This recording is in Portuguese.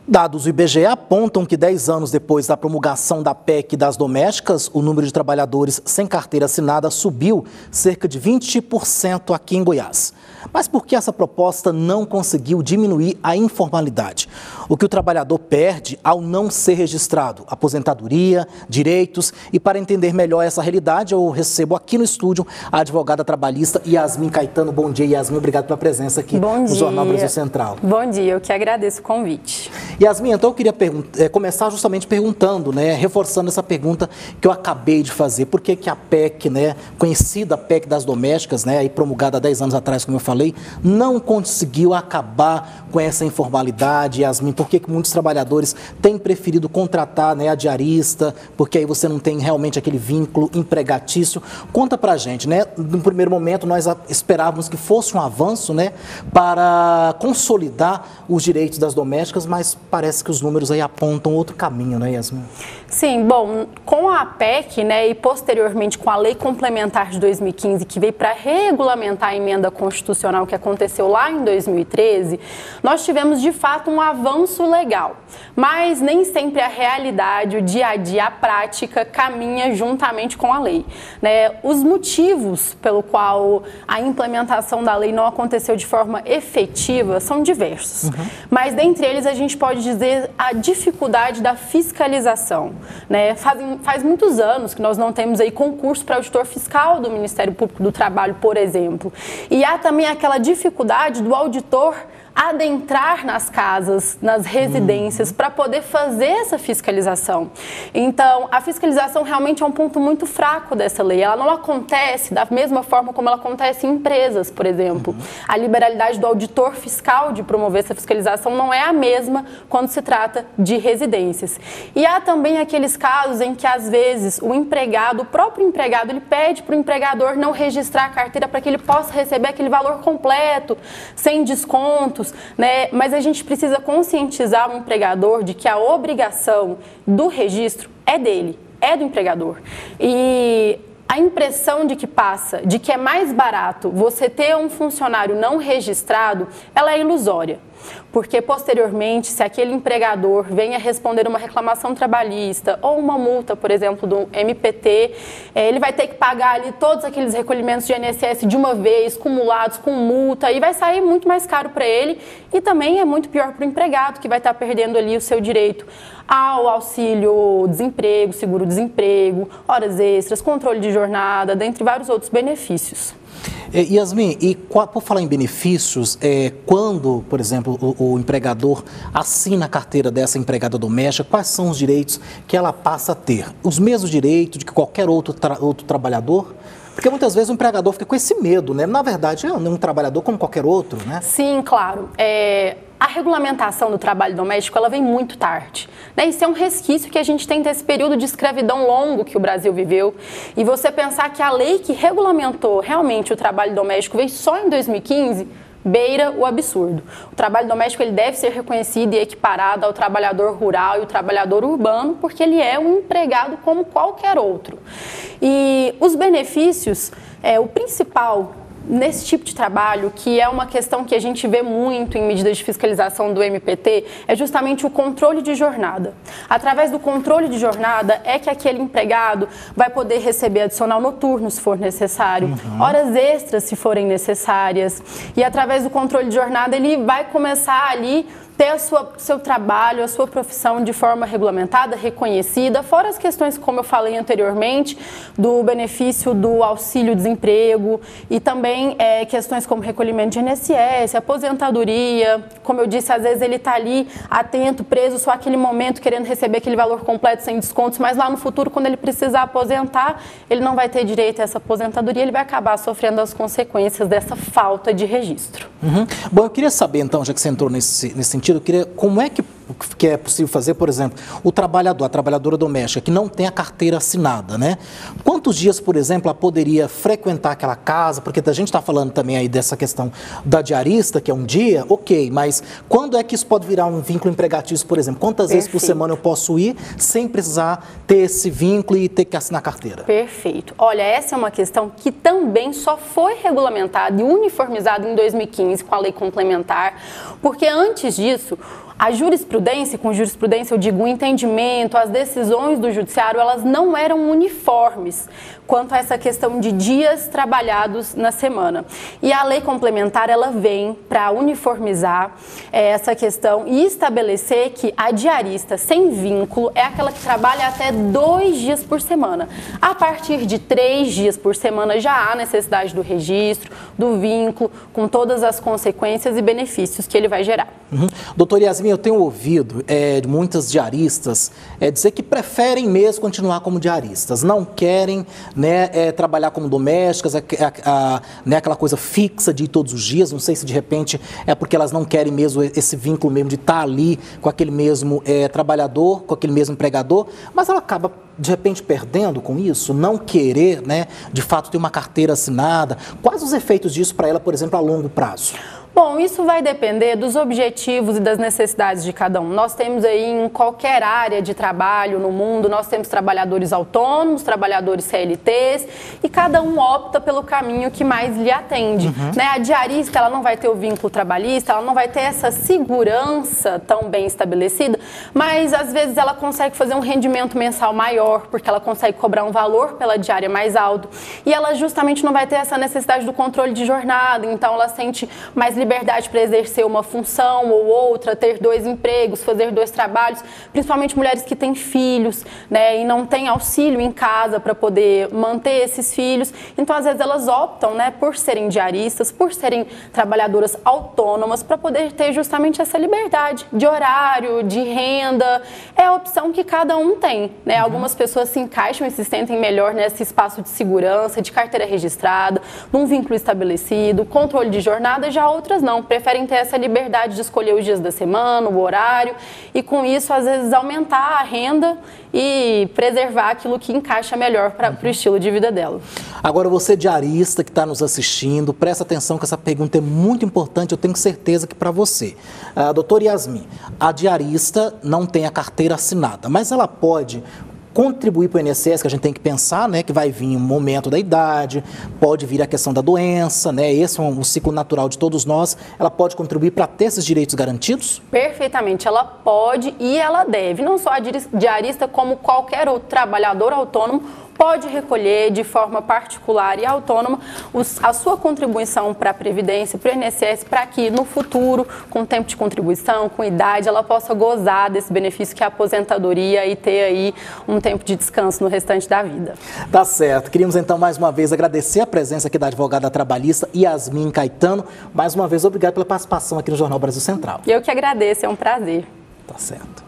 Dados do IBGE apontam que 10 anos depois da promulgação da PEC das domésticas, o número de trabalhadores sem carteira assinada subiu cerca de 20% aqui em Goiás. Mas por que essa proposta não conseguiu diminuir a informalidade? O que o trabalhador perde ao não ser registrado? Aposentadoria, direitos. E para entender melhor essa realidade, eu recebo aqui no estúdio a advogada trabalhista Yasmin Caetano. Bom dia, Yasmin. Obrigado pela presença aqui no Jornal Brasil Central. Bom dia, eu que agradeço o convite. Yasmin, então eu queria começar justamente perguntando, reforçando essa pergunta que eu acabei de fazer. Por que a PEC, conhecida PEC das domésticas, aí promulgada há 10 anos atrás, como eu falei, não conseguiu acabar com essa informalidade, Yasmin? Por que muitos trabalhadores têm preferido contratar a diarista, porque aí você não tem realmente aquele vínculo empregatício? Conta pra gente, No primeiro momento nós esperávamos que fosse um avanço, para consolidar os direitos das domésticas, mas parece que os números aí apontam outro caminho, Yasmin? Sim, bom, com a PEC, e posteriormente com a Lei Complementar de 2015, que veio para regulamentar a emenda constitucional que aconteceu lá em 2013, nós tivemos de fato um avanço legal, mas nem sempre a realidade, o dia a dia, a prática caminha juntamente com a lei, Os motivos pelo qual a implementação da lei não aconteceu de forma efetiva são diversos, mas dentre eles a gente pode dizer a dificuldade da fiscalização, Faz muitos anos que nós não temos aí concurso para auditor fiscal do Ministério Público do Trabalho, por exemplo, e há também aquela dificuldade do auditor adentrar nas casas, nas residências, para poder fazer essa fiscalização. Então, a fiscalização realmente é um ponto muito fraco dessa lei. Ela não acontece da mesma forma como ela acontece em empresas, por exemplo. A liberalidade do auditor fiscal de promover essa fiscalização não é a mesma quando se trata de residências. E há também aqueles casos em que, às vezes, o próprio empregado, ele pede para o empregador não registrar a carteira para que ele possa receber aquele valor completo, sem descontos, Mas a gente precisa conscientizar o empregador de que a obrigação do registro é dele, é do empregador. E a impressão de que passa, de que é mais barato você ter um funcionário não registrado, ela é ilusória. Porque, posteriormente, se aquele empregador venha responder uma reclamação trabalhista ou uma multa, por exemplo, do MPT, ele vai ter que pagar ali todos aqueles recolhimentos de INSS de uma vez, cumulados com multa, e vai sair muito mais caro para ele, e também é muito pior para o empregado, que vai estar perdendo ali o seu direito ao auxílio-desemprego, seguro-desemprego, horas extras, controle de jornada, dentre vários outros benefícios. Yasmin, e por falar em benefícios, quando, por exemplo, o empregador assina a carteira dessa empregada doméstica, quais são os direitos que ela passa a ter? Os mesmos direitos de que qualquer outro trabalhador? Porque muitas vezes o empregador fica com esse medo, Na verdade, é um trabalhador como qualquer outro, Sim, claro. A regulamentação do trabalho doméstico, ela vem muito tarde, Isso é um resquício que a gente tem desse período de escravidão longo que o Brasil viveu. E você pensar que a lei que regulamentou realmente o trabalho doméstico veio só em 2015, beira o absurdo. O trabalho doméstico, ele deve ser reconhecido e equiparado ao trabalhador rural e o trabalhador urbano, porque ele é um empregado como qualquer outro. E os benefícios, o principal nesse tipo de trabalho, que é uma questão que a gente vê muito em medidas de fiscalização do MPT, é justamente o controle de jornada. Através do controle de jornada é que aquele empregado vai poder receber adicional noturno, se for necessário, horas extras, se forem necessárias, e através do controle de jornada ele vai começar ali ter seu trabalho, a sua profissão de forma regulamentada, reconhecida, fora as questões, como eu falei anteriormente, do benefício do auxílio-desemprego e também questões como recolhimento de INSS, aposentadoria. Como eu disse, às vezes ele está ali atento, preso só aquele momento, querendo receber aquele valor completo sem descontos, mas lá no futuro, quando ele precisar aposentar, ele não vai ter direito a essa aposentadoria, ele vai acabar sofrendo as consequências dessa falta de registro. Bom, eu queria saber então, já que você entrou nesse sentido, como é que é possível fazer, por exemplo, a trabalhadora doméstica que não tem a carteira assinada, Quantos dias, por exemplo, ela poderia frequentar aquela casa? Porque a gente está falando também aí dessa questão da diarista, que é um dia, ok, mas quando é que isso pode virar um vínculo empregatício, por exemplo? Quantas vezes por semana eu posso ir sem precisar ter esse vínculo e ter que assinar a carteira? Perfeito. Olha, essa é uma questão que também só foi regulamentada e uniformizada em 2015 com a lei complementar, porque antes disso, A jurisprudência, com jurisprudência eu digo o entendimento, as decisões do judiciário, elas não eram uniformes quanto a essa questão de dias trabalhados na semana. E a lei complementar, ela vem para uniformizar essa questão e estabelecer que a diarista sem vínculo é aquela que trabalha até 2 dias por semana. A partir de 3 dias por semana já há necessidade do registro, do vínculo, com todas as consequências e benefícios que ele vai gerar. Doutora Yasmin, eu tenho ouvido de muitas diaristas dizer que preferem mesmo continuar como diaristas, não querem trabalhar como domésticas, aquela coisa fixa de ir todos os dias. Não sei se de repente é porque elas não querem mesmo esse vínculo mesmo de estar ali com aquele mesmo trabalhador, com aquele mesmo empregador, mas ela acaba de repente perdendo com isso, não querer, de fato ter uma carteira assinada. Quais os efeitos disso para ela, por exemplo, a longo prazo? Bom, isso vai depender dos objetivos e das necessidades de cada um. Nós temos aí em qualquer área de trabalho no mundo, nós temos trabalhadores autônomos, trabalhadores CLTs, e cada um opta pelo caminho que mais lhe atende. A diarista, ela não vai ter o vínculo trabalhista, ela não vai ter essa segurança tão bem estabelecida, mas às vezes ela consegue fazer um rendimento mensal maior, porque ela consegue cobrar um valor pela diária mais alto, e ela justamente não vai ter essa necessidade do controle de jornada, então ela sente mais liberdade para exercer uma função ou outra, ter 2 empregos, fazer 2 trabalhos, principalmente mulheres que têm filhos, e não têm auxílio em casa para poder manter esses filhos. Então, às vezes, elas optam, por serem diaristas, por serem trabalhadoras autônomas, para poder ter justamente essa liberdade de horário, de renda. É a opção que cada um tem, Algumas pessoas se encaixam e se sentem melhor nesse espaço de segurança, de carteira registrada, num vínculo estabelecido, controle de jornada, já outras não, preferem ter essa liberdade de escolher os dias da semana, o horário, e com isso, às vezes, aumentar a renda e preservar aquilo que encaixa melhor para o estilo de vida dela. Agora, você diarista que está nos assistindo, presta atenção que essa pergunta é muito importante, eu tenho certeza que para você. Doutora Yasmin, a diarista não tem a carteira assinada, mas ela pode contribuir para o INSS, que a gente tem que pensar, que vai vir um momento da idade, pode vir a questão da doença, esse é um ciclo natural de todos nós. Ela pode contribuir para ter esses direitos garantidos? Perfeitamente, ela pode e ela deve, não só a diarista, como qualquer outro trabalhador autônomo, pode recolher de forma particular e autônoma a sua contribuição para a Previdência, para o INSS, para que no futuro, com tempo de contribuição, com idade, ela possa gozar desse benefício que é a aposentadoria e ter aí um tempo de descanso no restante da vida. Tá certo. Queríamos então mais uma vez agradecer a presença aqui da advogada trabalhista Yasmin Caetano. Mais uma vez, obrigado pela participação aqui no Jornal Brasil Central. Eu que agradeço, é um prazer. Tá certo.